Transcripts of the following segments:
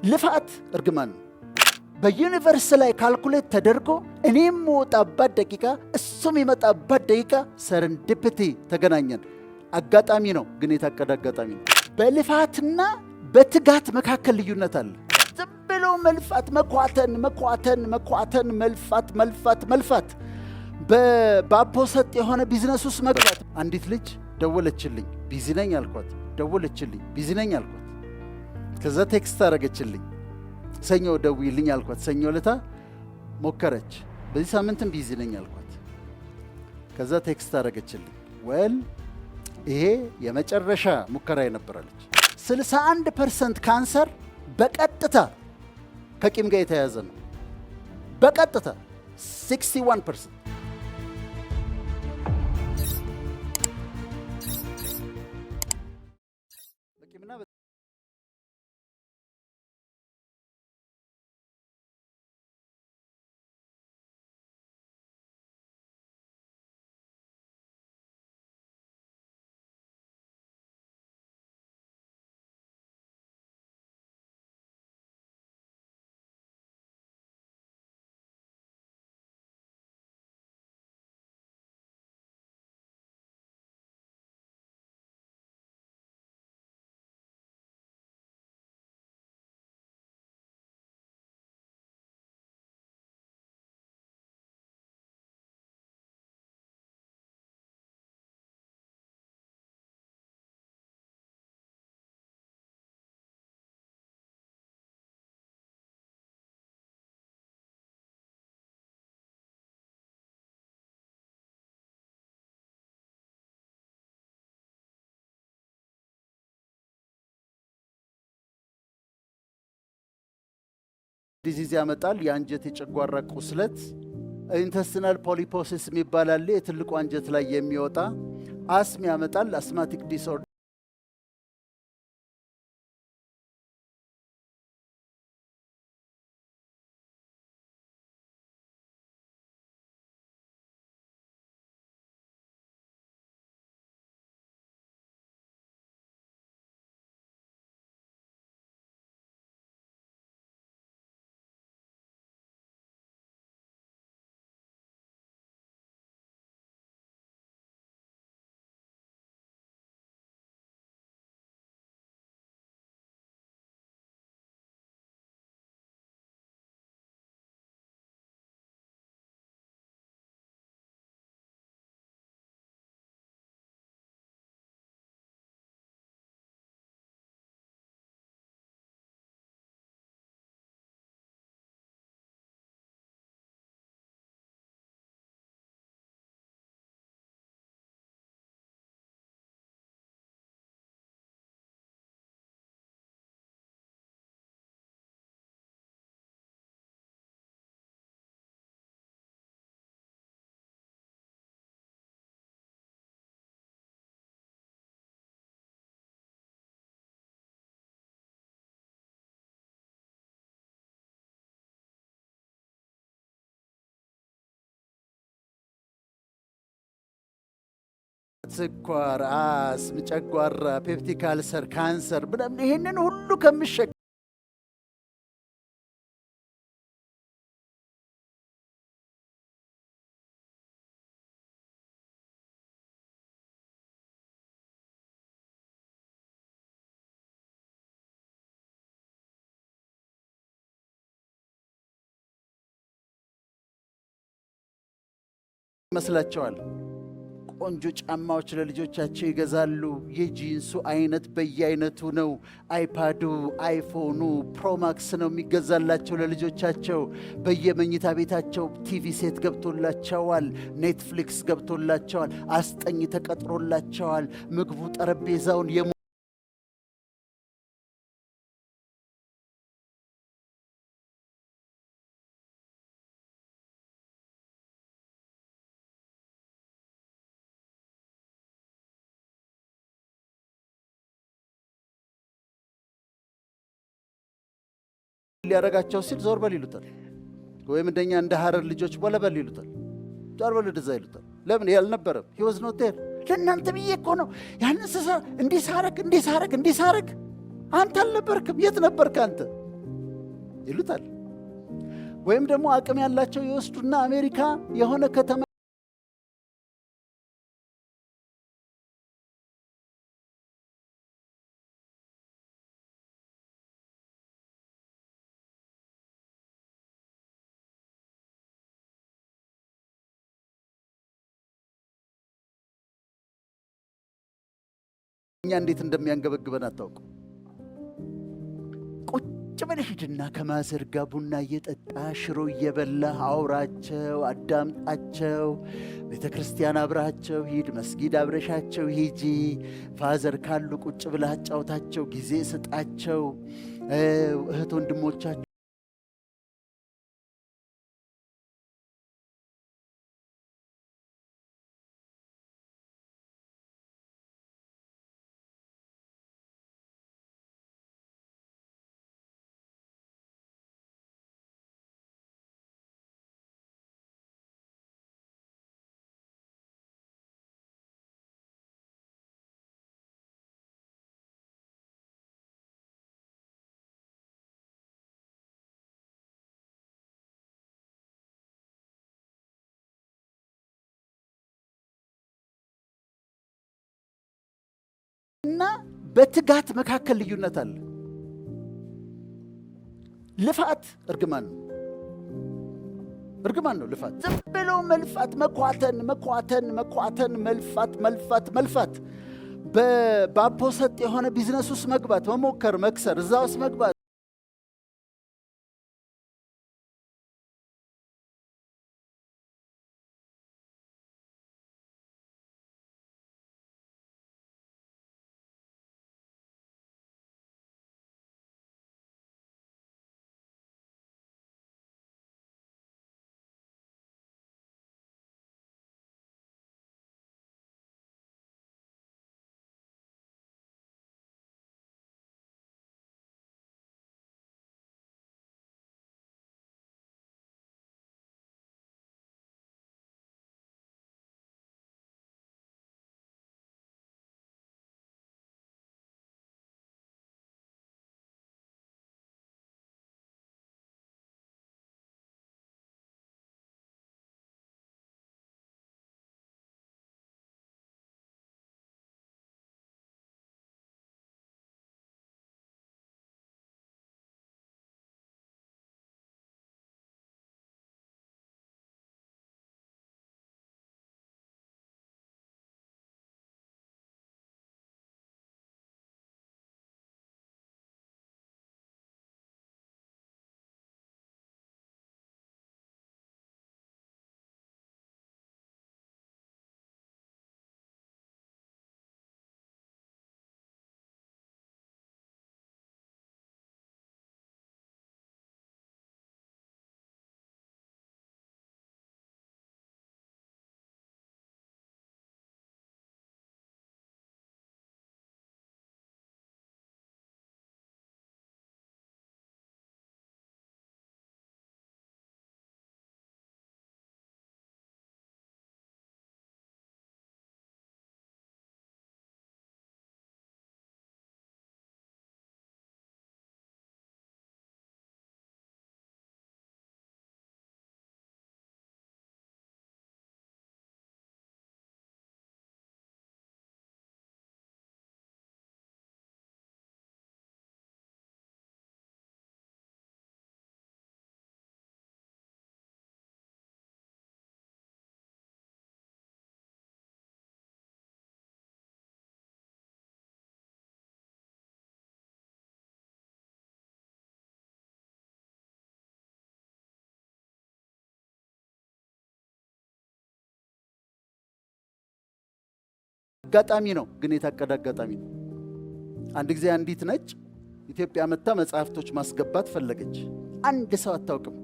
ልፋት እርግማን በዩኒቨርስ ላይ ካልኩሌት ተደርጎ እኔም ወጣባት ደቂቃ እሱም ይመጣባት ደቂቃ ሰረንዲፒቲ ተገናኘን። አጋጣሚ ነው ግን የታቀደ አጋጣሚ ነው። በልፋትና በትጋት መካከል ልዩነት አለ። ዝም ብሎ መልፋት መኳተን መልፋት በአፖሰጥ የሆነ ቢዝነስ ውስጥ መግባት። አንዲት ልጅ ደወለችልኝ፣ ቢዚ ነኝ አልኳት። ከዛ ቴክስት አረገችልኝ፣ ሰኞ ደውይልኝ አልኳት። ሰኞ ለታ ሞከረች፣ በዚህ ሳምንትም ቢዚ ነኝ አልኳት። ከዛ ቴክስት አረገችልኝ፣ ወል ይሄ የመጨረሻ ሙከራ የነበራለች። 61% ካንሰር በቀጥታ ከቂም ጋር የተያያዘ ነው። በቀጥታ 61%። ዲዚዝ ያመጣል። የአንጀት የጨጓራ ቁስለት ኢንተስቲናል ፖሊፖሲስ የሚባል አለ፣ የትልቁ አንጀት ላይ የሚወጣ አስም ያመጣል። አስማቲክ ዲስኦርደር ስኳር፣ አስም፣ ጨጓራ፣ ፔፕቲክ አልሰር፣ ካንሰር ብለን ይሄንን ሁሉ ከምሸክ መስላቸዋል። ቆንጆ ጫማዎች ለልጆቻቸው ይገዛሉ። የጂንሱ አይነት በየአይነቱ ነው። አይፓዱ፣ አይፎኑ፣ ፕሮማክስ ነው የሚገዛላቸው ለልጆቻቸው። በየመኝታ ቤታቸው ቲቪ ሴት ገብቶላቸዋል። ኔትፍሊክስ ገብቶላቸዋል። አስጠኝ ተቀጥሮላቸዋል። ምግቡ ጠረጴዛውን ሊያረጋቸው ሲል ዞር በል ይሉታል። ወይም እንደኛ እንደ ሐረር ልጆች ወለበል ይሉታል። ዞር በል ወደዛ ይሉታል። ለምን ያልነበረም he was not there። ለእናንተ ብዬ እኮ ነው ያንን ስሰራ እንዲህ ሳረግ አንተ አልነበርክም። የት ነበርክ አንተ? ይሉታል። ወይም ደግሞ አቅም ያላቸው ይወስዱና አሜሪካ የሆነ ከተማ እኛ እንዴት እንደሚያንገበግበን አታውቁ። ቁጭ ብለህ ሂድና ከማዘር ጋር ቡና እየጠጣ ሽሮ እየበላ አውራቸው፣ አዳምጣቸው። ቤተ ክርስቲያን አብራቸው ሂድ፣ መስጊድ አብረሻቸው ሂጂ። ፋዘር ካሉ ቁጭ ብለህ አጫውታቸው፣ ጊዜ ስጣቸው። እህት ወንድሞቻቸው እና በትጋት መካከል ልዩነት አለ። ልፋት እርግማን ነው። እርግማን ነው ልፋት። ዝም ብሎ መልፋት፣ መኳተን፣ መልፋት። በአፖሰጥ የሆነ ቢዝነስ ውስጥ መግባት፣ መሞከር፣ መክሰር፣ እዛ ውስጥ መግባት አጋጣሚ ነው፣ ግን የታቀደ አጋጣሚ ነው። አንድ ጊዜ አንዲት ነጭ ኢትዮጵያ መጥታ መጽሐፍቶች ማስገባት ፈለገች። አንድ ሰው አታውቅም።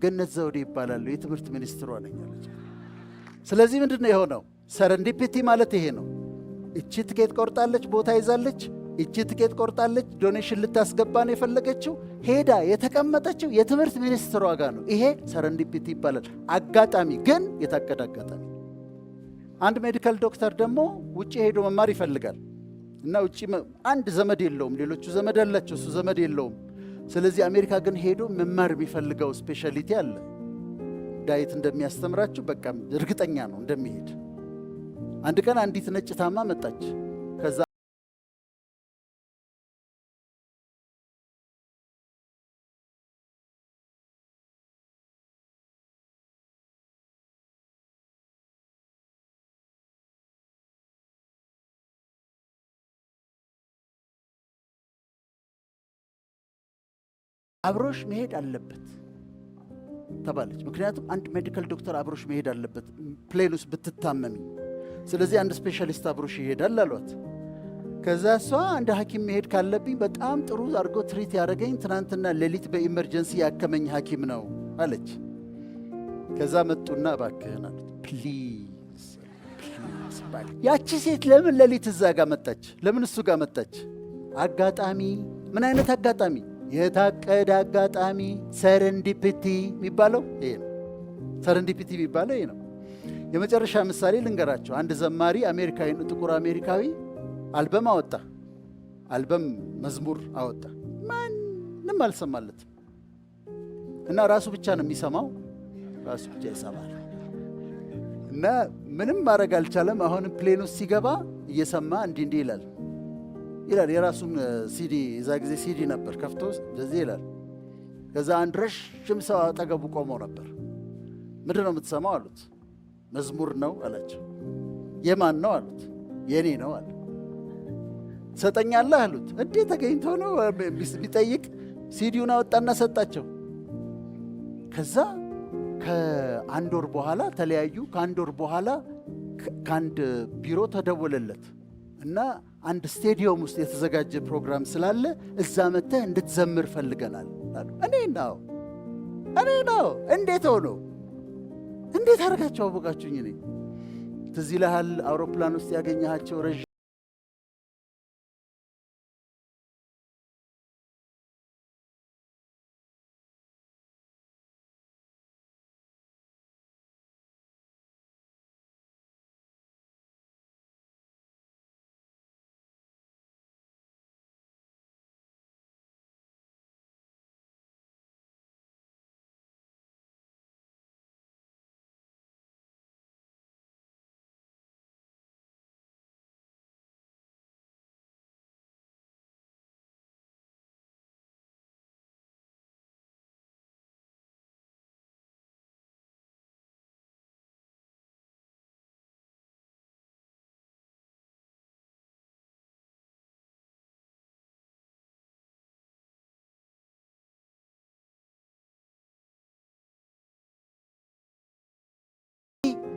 ገነት ዘውዴ ይባላሉ የትምህርት ሚኒስትሯ ነኝ አለች። ስለዚህ ምንድነው የሆነው? ሰረንዲፒቲ ማለት ይሄ ነው። እቺ ትኬት ቆርጣለች፣ ቦታ ይዛለች። እቺ ትኬት ቆርጣለች፣ ዶኔሽን ልታስገባ ነው የፈለገችው። ሄዳ የተቀመጠችው የትምህርት ሚኒስትሯ ጋር ነው። ይሄ ሰረንዲፒቲ ይባላል። አጋጣሚ ግን የታቀደ አጋጣሚ። አንድ ሜዲካል ዶክተር ደግሞ ውጪ ሄዶ መማር ይፈልጋል እና ውጪ አንድ ዘመድ የለውም፣ ሌሎቹ ዘመድ አላቸው፣ እሱ ዘመድ የለውም። ስለዚህ አሜሪካ ግን ሄዶ መማር የሚፈልገው ስፔሻሊቲ አለ። ዳይት እንደሚያስተምራችሁ በቃ እርግጠኛ ነው እንደሚሄድ። አንድ ቀን አንዲት ነጭ ታማ መጣች። ከዛ አብሮሽ መሄድ አለበት ተባለች። ምክንያቱም አንድ ሜዲካል ዶክተር አብሮሽ መሄድ አለበት ፕሌን ውስጥ ብትታመሚ። ስለዚህ አንድ ስፔሻሊስት አብሮሽ ይሄዳል አሏት። ከዛ እሷ አንድ ሐኪም መሄድ ካለብኝ በጣም ጥሩ አድርጎ ትሪት ያደረገኝ ትናንትና ሌሊት በኢመርጀንሲ ያከመኝ ሐኪም ነው አለች። ከዛ መጡና እባክህን አሉት። ፕሊዝ ያቺ ሴት ለምን ሌሊት እዛ ጋር መጣች? ለምን እሱ ጋር መጣች? አጋጣሚ። ምን አይነት አጋጣሚ? የታቀደ አጋጣሚ። ሰረንዲፒቲ የሚባለው ይሄ ነው። ሰረንዲፒቲ የሚባለው ይሄ ነው። የመጨረሻ ምሳሌ ልንገራቸው። አንድ ዘማሪ አሜሪካዊ፣ ጥቁር አሜሪካዊ አልበም አወጣ። አልበም መዝሙር አወጣ። ማንም አልሰማለትም እና ራሱ ብቻ ነው የሚሰማው። ራሱ ብቻ ይሰማል እና ምንም ማድረግ አልቻለም። አሁን ፕሌን ውስጥ ሲገባ እየሰማ እንዲህ ይላል የራሱን ሲዲ፣ እዛ ጊዜ ሲዲ ነበር፣ ከፍቶ እንደዚህ ይላል። ከዛ አንድ ረዥም ሰው አጠገቡ ቆሞ ነበር። ምንድን ነው የምትሰማው አሉት። መዝሙር ነው አላቸው። የማን ነው አሉት። የኔ ነው አለ። ትሰጠኛለህ አሉት። እንዴ ተገኝቶ ነው ቢጠይቅ ሲዲውን አወጣና ሰጣቸው። ከዛ ከአንድ ወር በኋላ ተለያዩ። ከአንድ ወር በኋላ ከአንድ ቢሮ ተደወለለት እና አንድ ስቴዲየም ውስጥ የተዘጋጀ ፕሮግራም ስላለ እዛ መጥተህ እንድትዘምር ፈልገናል አሉ። እኔ ነው እንዴት ሆኖ እንዴት አድርጋችሁ አወቃችሁኝ? እኔ ትዝ ይልሃል አውሮፕላን ውስጥ ያገኘሃቸው ረዥም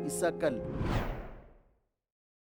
ይሳካል።